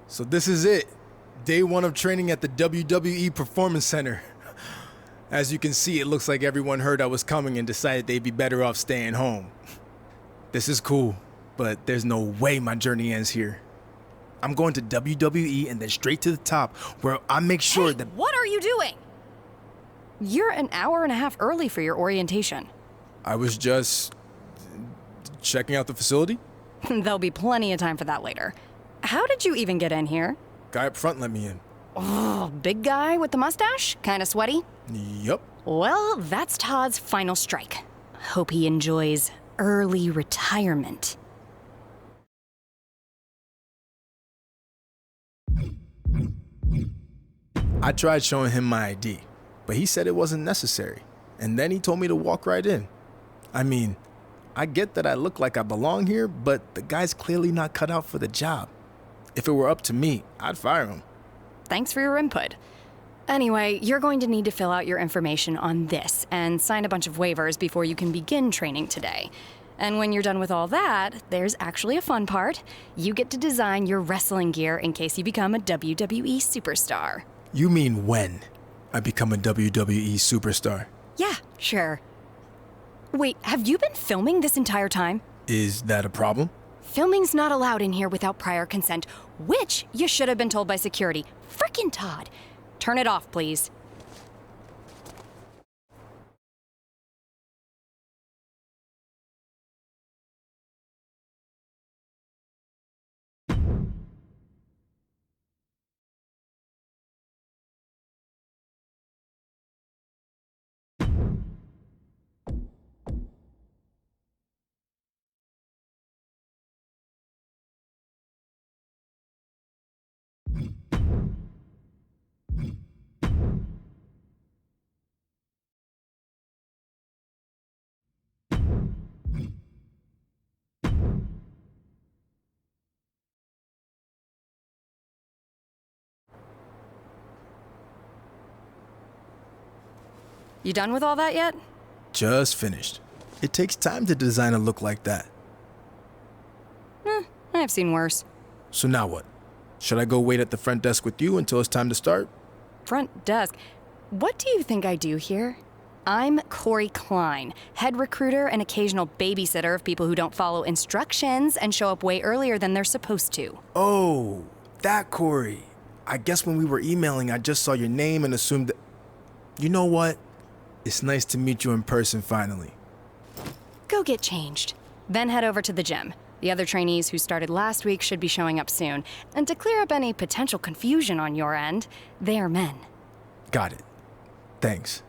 So this is it. Day 1 of training at the WWE Performance Center. As you can see, it looks like everyone heard I was coming and decided they'd be better off staying home. This is cool, but there's no way my journey ends here. I'm going to WWE and then straight to the top, where I make sure that— What are you doing? You're an hour and a half early for your orientation. I was just checking out the facility. There'll be plenty of time for that later. How did you even get in here? Guy up front let me in. Oh, big guy with the mustache? Kinda sweaty? Yup. Well, that's Todd's final strike. Hope he enjoys early retirement. I tried showing him my ID, but he said it wasn't necessary. And then he told me to walk right in. I mean, I get that I look like I belong here, but the guy's clearly not cut out for the job. If it were up to me, I'd fire him. Thanks for your input. Anyway, you're going to need to fill out your information on this and sign a bunch of waivers before you can begin training today. And when you're done with all that, there's actually a fun part. You get to design your wrestling gear in case you become a WWE superstar. You mean when I become a WWE superstar? Yeah, sure. Wait, have you been filming this entire time? Is that a problem? Filming's not allowed in here without prior consent, which you should have been told by security. Frickin' Todd. Turn it off, please. You done with all that yet? Just finished. It takes time to design a look like that. I've seen worse. So now what? Should I go wait at the front desk with you until it's time to start? Front desk. What do you think I do here? I'm Corey Klein, head recruiter and occasional babysitter of people who don't follow instructions and show up way earlier than they're supposed to. Oh, that Corey. I guess when we were emailing, I just saw your name and assumed that— You know what? It's nice to meet you in person finally. Go get changed. Then head over to the gym. The other trainees who started last week should be showing up soon. And to clear up any potential confusion on your end, they are men. Got it. Thanks.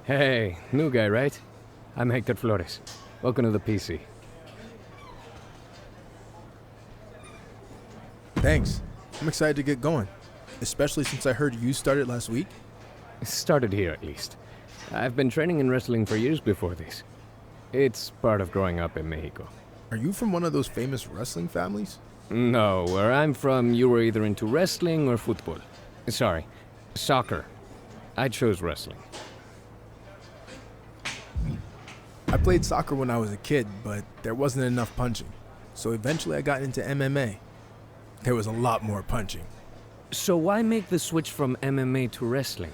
Hey, new guy, right? I'm Hector Flores. Welcome to the PC. Thanks. I'm excited to get going, especially since I heard you started last week. Started here, at least. I've been training in wrestling for years before this. It's part of growing up in Mexico. Are you from one of those famous wrestling families? No, where I'm from, you were either into wrestling or football. Sorry, soccer. I chose wrestling. I played soccer when I was a kid, but there wasn't enough punching. So eventually I got into MMA. There was a lot more punching. So why make the switch from MMA to wrestling?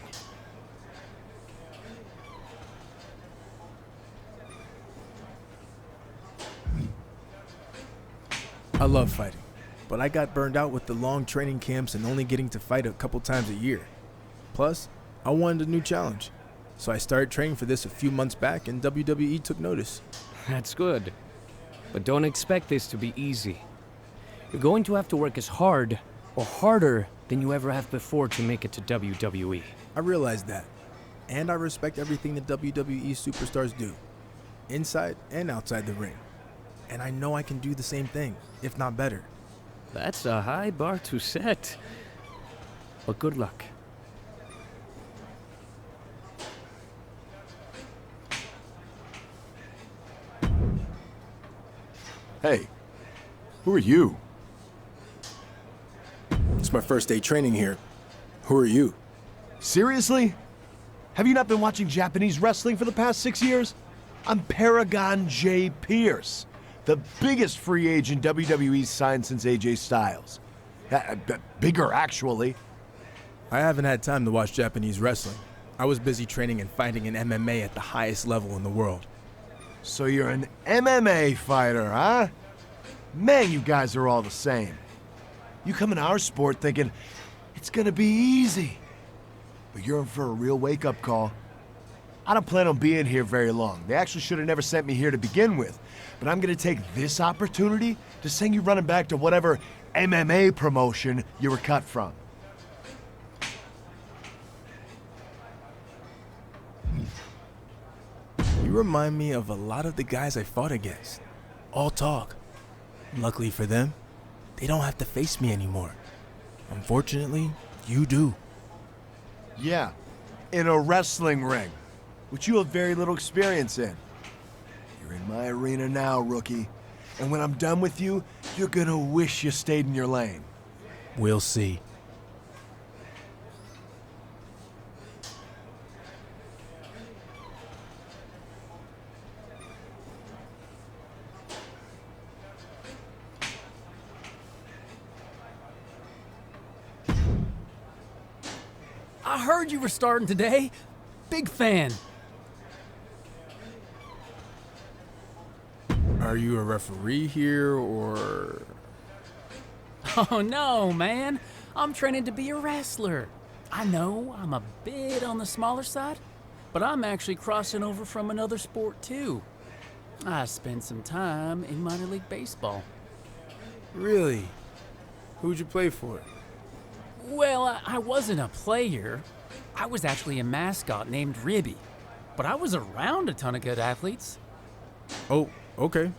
I love fighting, but I got burned out with the long training camps and only getting to fight a couple times a year. Plus, I wanted a new challenge. So I started training for this a few months back and WWE took notice. That's good. But don't expect this to be easy. You're going to have to work as hard or harder than you ever have before to make it to WWE. I realized that. And I respect everything the WWE superstars do, inside and outside the ring. And I know I can do the same thing, if not better. That's a high bar to set. But good luck. Hey, who are you? It's my first day training here. Who are you? Seriously? Have you not been watching Japanese wrestling for the past 6 years? I'm Paragon J. Pierce, the biggest free agent WWE's signed since AJ Styles. Bigger, actually. I haven't had time to watch Japanese wrestling. I was busy training and fighting in MMA at the highest level in the world. So you're an MMA fighter, huh? Man, you guys are all the same. You come in our sport thinking, it's gonna be easy. But you're in for a real wake-up call. I don't plan on being here very long. They actually should have never sent me here to begin with. But I'm gonna take this opportunity to send you running back to whatever MMA promotion you were cut from. You remind me of a lot of the guys I fought against. All talk. Luckily for them, they don't have to face me anymore. Unfortunately, you do. Yeah, in a wrestling ring, which you have very little experience in. You're in my arena now, rookie. And when I'm done with you, you're gonna wish you stayed in your lane. We'll see. I heard you were starting today. Big fan. Are you a referee here, or...? Oh no, man. I'm training to be a wrestler. I know I'm a bit on the smaller side, but I'm actually crossing over from another sport too. I spent some time in minor league baseball. Really? Who'd you play for? Well, I wasn't a player. I was actually a mascot named Ribby. But I was around a ton of good athletes. Oh, okay.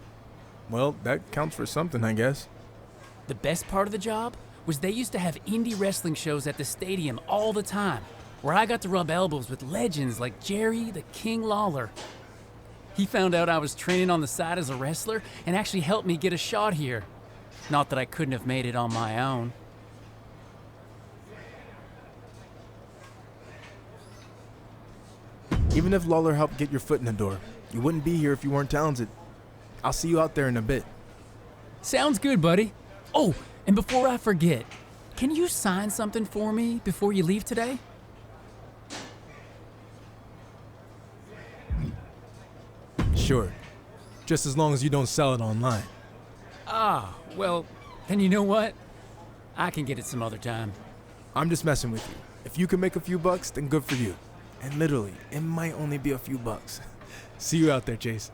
Well, that counts for something, I guess. The best part of the job was they used to have indie wrestling shows at the stadium all the time, where I got to rub elbows with legends like Jerry the King Lawler. He found out I was training on the side as a wrestler and actually helped me get a shot here. Not that I couldn't have made it on my own. Even if Lawler helped get your foot in the door, you wouldn't be here if you weren't talented. I'll see you out there in a bit. Sounds good, buddy. Oh, and before I forget, can you sign something for me before you leave today? Sure. Just as long as you don't sell it online. Ah, well, then you know what? I can get it some other time. I'm just messing with you. If you can make a few bucks, then good for you. And literally, it might only be a few bucks. See you out there, Chase.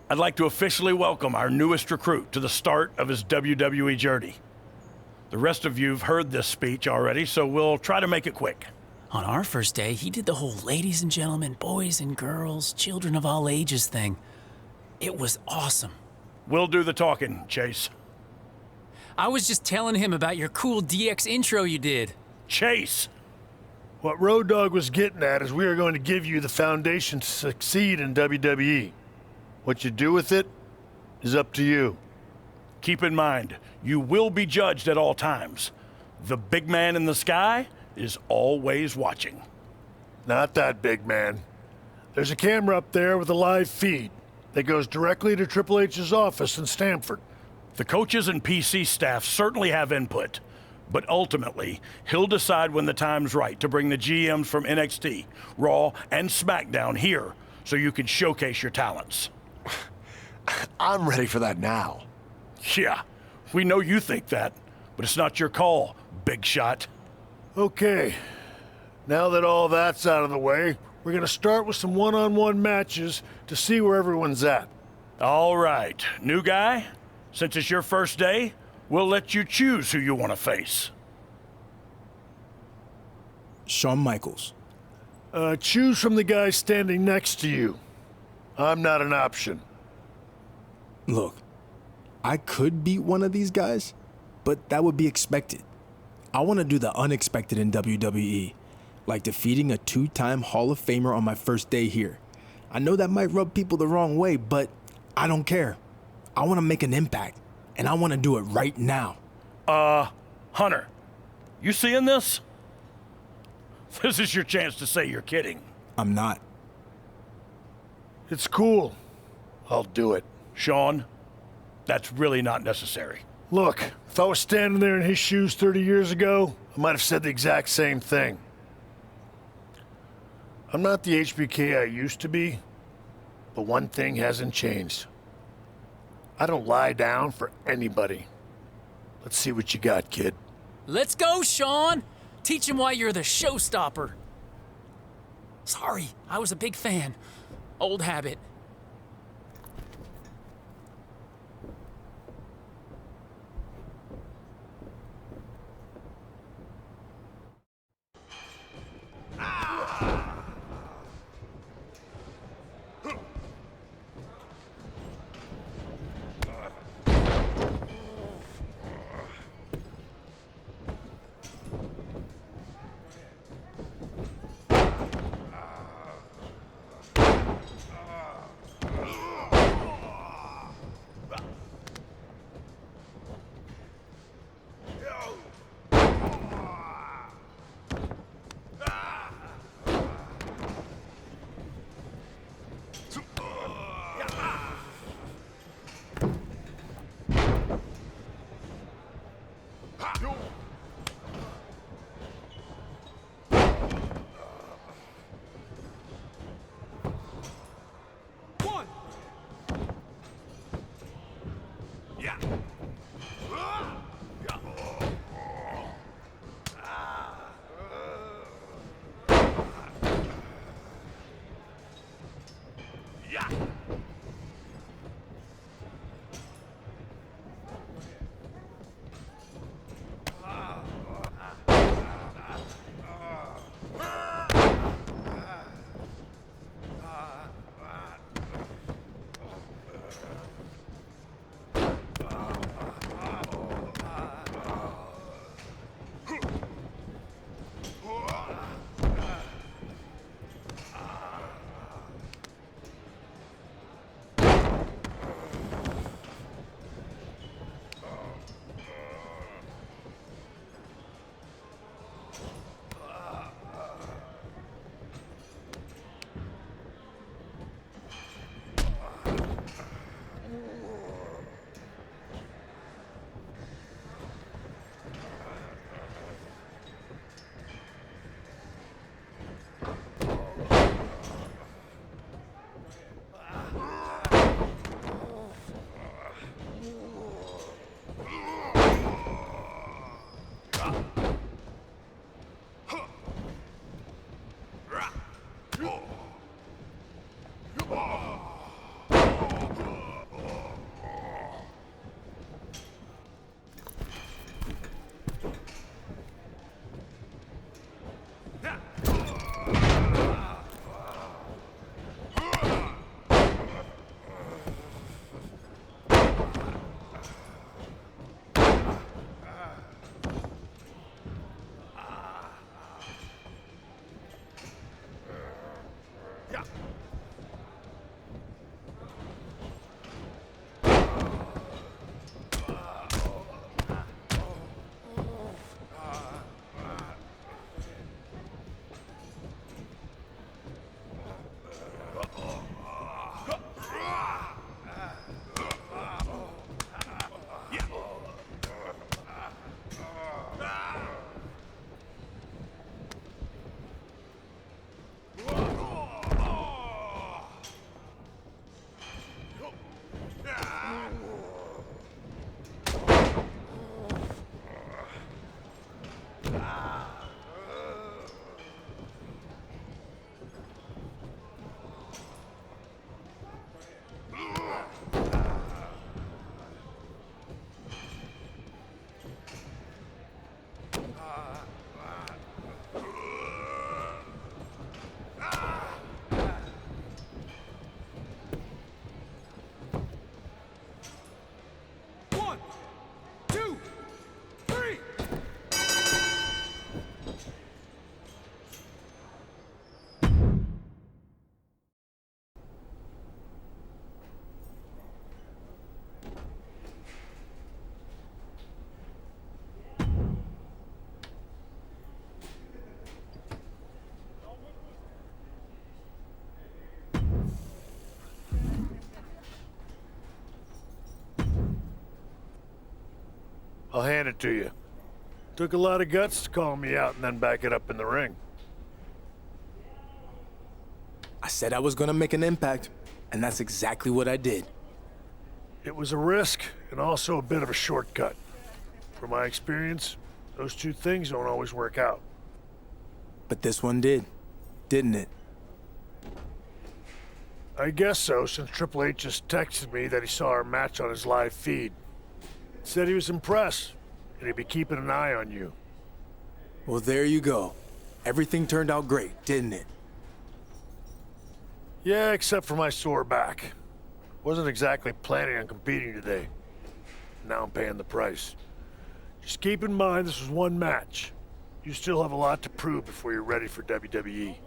I'd like to officially welcome our newest recruit to the start of his WWE journey. The rest of you've heard this speech already, so we'll try to make it quick. On our first day, he did the whole ladies and gentlemen, boys and girls, children of all ages thing. It was awesome. We'll do the talking, Chase. I was just telling him about your cool DX intro you did. Chase! What Road Dogg was getting at is we are going to give you the foundation to succeed in WWE. What you do with it is up to you. Keep in mind, you will be judged at all times. The big man in the sky is always watching. Not that big man. There's a camera up there with a live feed that goes directly to Triple H's office in Stamford. The coaches and PC staff certainly have input, but ultimately, he'll decide when the time's right to bring the GMs from NXT, Raw, and SmackDown here so you can showcase your talents. I'm ready for that now. Yeah, we know you think that, but it's not your call, big shot. Okay, now that all that's out of the way, we're gonna start with some one-on-one matches to see where everyone's at. All right, new guy, since it's your first day, we'll let you choose who you want to face. Shawn Michaels. Choose from the guy standing next to you. I'm not an option. Look, I could beat one of these guys, but that would be expected. I want to do the unexpected in WWE, like defeating a two-time Hall of Famer on my first day here. I know that might rub people the wrong way, but I don't care. I want to make an impact, and I want to do it right now. Hunter, you seeing this? This is your chance to say you're kidding. I'm not. It's cool. I'll do it. Shawn, that's really not necessary. Look, if I was standing there in his shoes 30 years ago, I might have said the exact same thing. I'm not the HBK I used to be, but one thing hasn't changed. I don't lie down for anybody. Let's see what you got, kid. Let's go, Shawn! Teach him why you're the showstopper. Sorry, I was a big fan. Old habit. 1, 2, 3. I'll hand it to you. Took a lot of guts to call me out and then back it up in the ring. I said I was gonna make an impact, and that's exactly what I did. It was a risk and also a bit of a shortcut. From my experience, those two things don't always work out. But this one did, didn't it? I guess so, since Triple H just texted me that he saw our match on his live feed. Said he was impressed, and he'd be keeping an eye on you. Well, there you go. Everything turned out great, didn't it? Yeah, except for my sore back. Wasn't exactly planning on competing today. Now I'm paying the price. Just keep in mind this was one match. You still have a lot to prove before you're ready for WWE.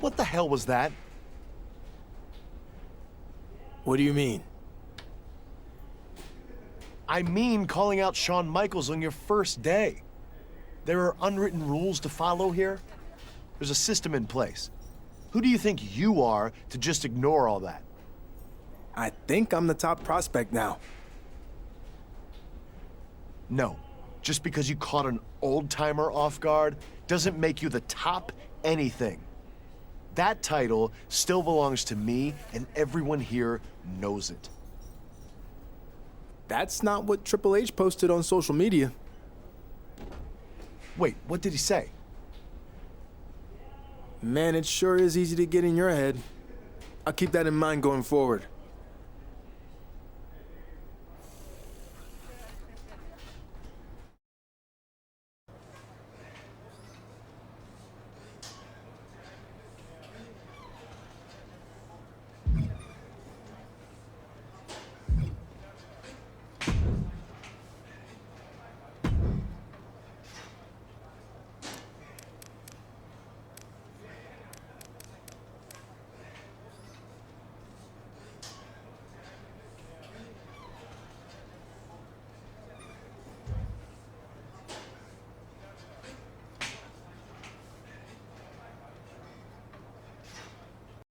What the hell was that? What do you mean? I mean calling out Shawn Michaels on your first day. There are unwritten rules to follow here. There's a system in place. Who do you think you are to just ignore all that? I think I'm the top prospect now. No. Just because you caught an old-timer off guard doesn't make you the top anything. That title still belongs to me, and everyone here knows it. That's not what Triple H posted on social media. Wait, what did he say? Man, it sure is easy to get in your head. I'll keep that in mind going forward.